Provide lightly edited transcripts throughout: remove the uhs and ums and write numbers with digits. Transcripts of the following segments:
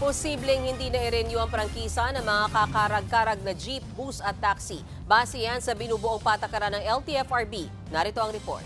Posibleng hindi na i-renew ang prangkisa ng mga kakarag-karag na jeep, bus at taxi. Base yan sa binubuong patakaran ng LTFRB. Narito ang report.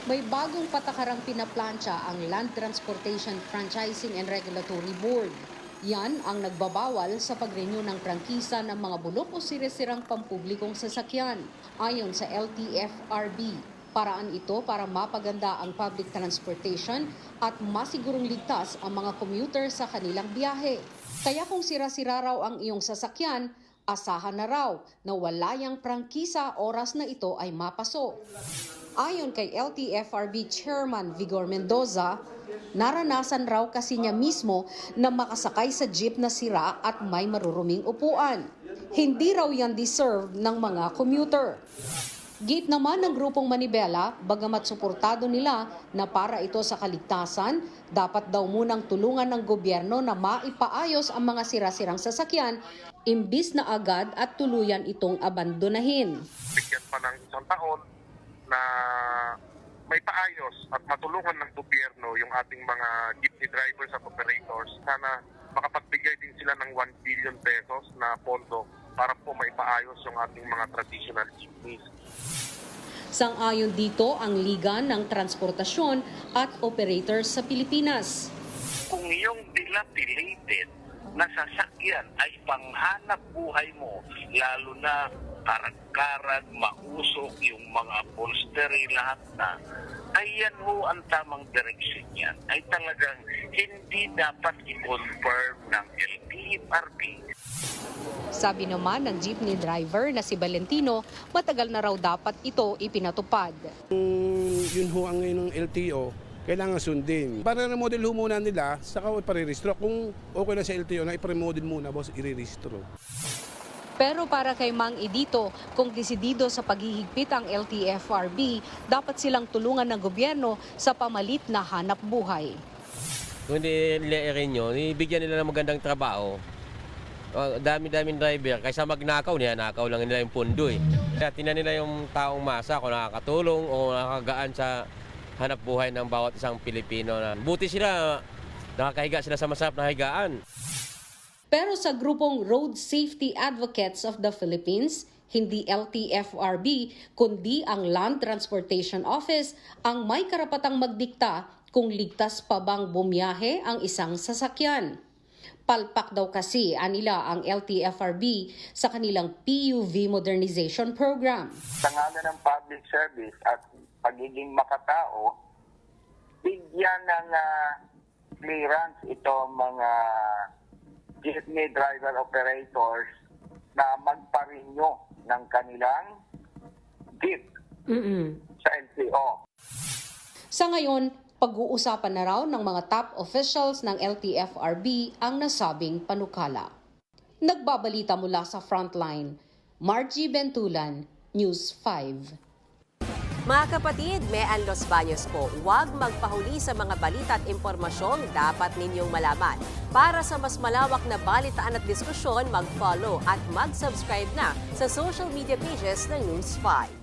May bagong patakarang pinaplansya ang Land Transportation Franchising and Regulatory Board. Yan ang nagbabawal sa pag-renew ng prangkisa ng mga bulok o sire-sirang pampublikong sasakyan. Ayon sa LTFRB, paraan ito para mapaganda ang public transportation at masigurong ligtas ang mga commuter sa kanilang biyahe. Kaya kung sira-sira raw ang iyong sasakyan, asahan na raw na wala yang prangkisa oras na ito ay mapasok. Ayon kay LTFRB Chairman Vigor Mendoza, naranasan raw kasi niya mismo na makasakay sa jeep na sira at may maruruming upuan. Hindi raw yan deserve ng mga commuter. Gate naman ng grupong Manibela, bagamat suportado nila na para ito sa kaligtasan, dapat daw munang tulungan ng gobyerno na maipaayos ang mga sira-sirang sasakyan, imbis na agad at tuluyan itong abandonahin. Bigyan pa ng isang taon na may paayos at matulungan ng gobyerno yung ating mga jeepney drivers at operators. Sana makapagbigay din sila ng 1 billion pesos na pondo para po maipaayos yung ating mga traditional jeepneys. Sang-ayon dito ang Liga ng Transportasyon at Operators sa Pilipinas. Kung yung dilapidated na sasakyan ay panghanap buhay mo, lalo na karag-karag, mausok, yung mga upholstery, lahat na, ay yan ho ang tamang direksyon yan. Ay talagang hindi dapat i-confirm ng LTFRB. Sabi naman ng jeepney driver na si Valentino, matagal na raw dapat ito ipinatupad. Yun ho ang ngayon ng LTO, kailangan sundin. Para na-model ho muna nila, saka ipariristro. Kung okay na sa LTO na ipare-model muna, boss, iriristro. Pero para kay Mang Edito, kung desidido sa paghihigpit ang LTFRB, dapat silang tulungan ng gobyerno sa pamalit na hanap buhay. Kung hindi nila i-renew, ibigyan nila ng magandang trabaho. Dami-daming driver, kaysa magnakaw niya, nakaw lang nila yung pundo eh. Kaya tinan nila yung taong masa kung nakakatulong o nakakagaan sa hanap buhay ng bawat isang Pilipino. Buti sila, nakakahiga sila sa masarap na higaan. Pero sa grupong Road Safety Advocates of the Philippines, hindi LTFRB, kundi ang Land Transportation Office ang may karapatang magdikta kung ligtas pa bang bumiyahe ang isang sasakyan. Palpak daw kasi anila ang LTFRB sa kanilang PUV modernization program. Sa ngalan ng public service at pagiging makatao, bigyan ng clearance ito mga jeepney driver operators na magpa-renew ng kanilang jeep sa LTO. Sa ngayon, pag-uusapan na raw ng mga top officials ng LTFRB ang nasabing panukala. Nagbabalita mula sa Frontline, Margie Bentulan, News 5. Mga kapatid, Mean Los Baños po, huwag magpahuli sa mga balita at impormasyong dapat ninyong malaman. Para sa mas malawak na balitaan at diskusyon, mag-follow at mag-subscribe na sa social media pages ng News 5.